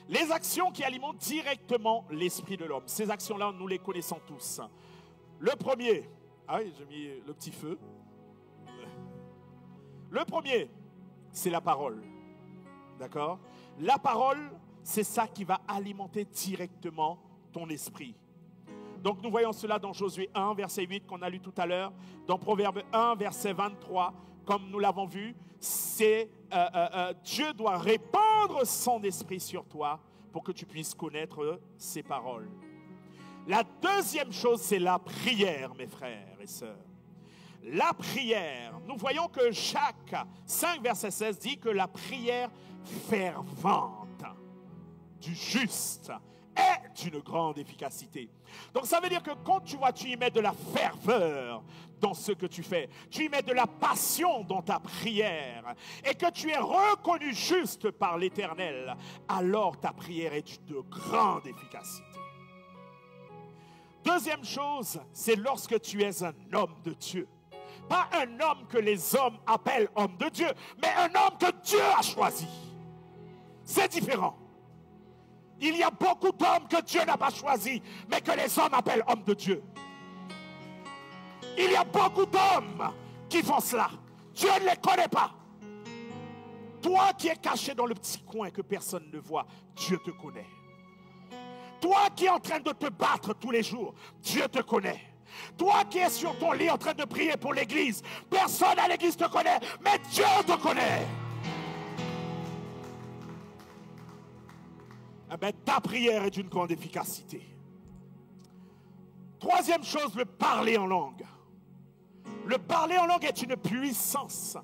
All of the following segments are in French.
Les actions qui alimentent directement l'esprit de l'homme. Ces actions-là, nous les connaissons tous. Le premier, ah oui, j'ai mis le petit feu. Le premier, c'est la parole. D'accord? La parole, c'est ça qui va alimenter directement ton esprit. Donc nous voyons cela dans Josué 1, verset 8 qu'on a lu tout à l'heure, dans Proverbe 1, verset 23, comme nous l'avons vu, c'est Dieu doit répandre son esprit sur toi pour que tu puisses connaître ses paroles. La deuxième chose, c'est la prière, mes frères et sœurs. La prière, nous voyons que Jacques 5, verset 16 dit que la prière fervente du juste est d'une grande efficacité. Donc ça veut dire que quand tu vois, tu y mets de la ferveur dans ce que tu fais, tu y mets de la passion dans ta prière et que tu es reconnu juste par l'Éternel, alors ta prière est de grande efficacité. Deuxième chose, c'est lorsque tu es un homme de Dieu. Pas un homme que les hommes appellent homme de Dieu, mais un homme que Dieu a choisi. C'est différent. Il y a beaucoup d'hommes que Dieu n'a pas choisis, mais que les hommes appellent hommes de Dieu. Il y a beaucoup d'hommes qui font cela. Dieu ne les connaît pas. Toi qui es caché dans le petit coin que personne ne voit, Dieu te connaît. Toi qui es en train de te battre tous les jours, Dieu te connaît. Toi qui es sur ton lit en train de prier pour l'église, personne à l'église te connaît, mais Dieu te connaît. Eh bien, ta prière est d'une grande efficacité. Troisième chose, le parler en langue. Le parler en langue est une puissance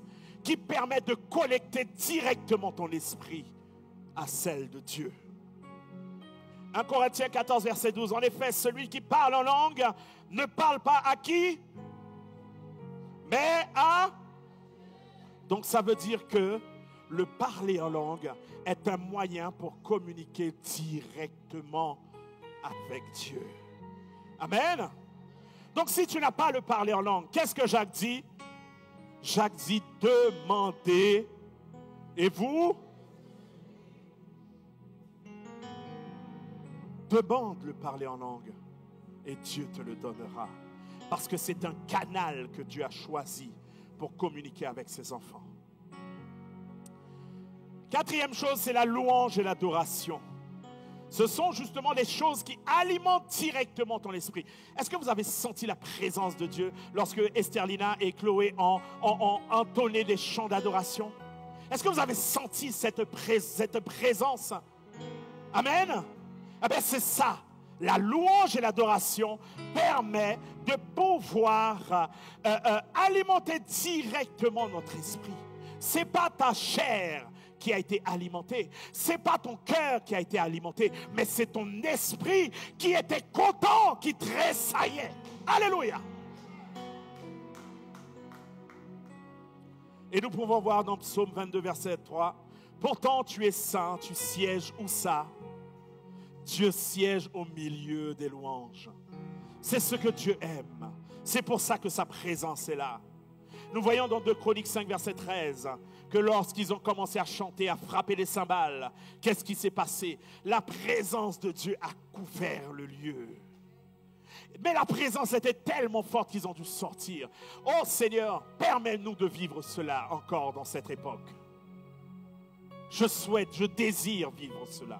qui permet de connecter directement ton esprit à celle de Dieu. 1 Corinthiens 14, verset 12. En effet, celui qui parle en langue ne parle pas à qui? Mais à... Donc ça veut dire que le parler en langue est un moyen pour communiquer directement avec Dieu. Amen. Donc si tu n'as pas le parler en langue, qu'est-ce que Jacques dit? Jacques dit demandez et vous demande le parler en langue et Dieu te le donnera. Parce que c'est un canal que Dieu a choisi pour communiquer avec ses enfants. Quatrième chose, c'est la louange et l'adoration. Ce sont justement les choses qui alimentent directement ton esprit. Est-ce que vous avez senti la présence de Dieu lorsque Estherlina et Chloé ont entonné des chants d'adoration? Est-ce que vous avez senti cette présence? Amen. Eh bien, c'est ça. La louange et l'adoration permet de pouvoir alimenter directement notre esprit. Ce n'est pas ta chair qui a été alimentée, ce n'est pas ton cœur qui a été alimenté, mais c'est ton esprit qui était content, qui tressaillait. Alléluia. Et nous pouvons voir dans Psaume 22, verset 3, « Pourtant tu es saint, tu sièges où ça? Dieu siège au milieu des louanges. » C'est ce que Dieu aime. C'est pour ça que sa présence est là. Nous voyons dans 2 Chroniques 5, verset 13, que lorsqu'ils ont commencé à chanter, à frapper les cymbales, qu'est-ce qui s'est passé? La présence de Dieu a couvert le lieu. Mais la présence était tellement forte qu'ils ont dû sortir. Oh Seigneur, permets-nous de vivre cela encore dans cette époque. Je souhaite, je désire vivre cela.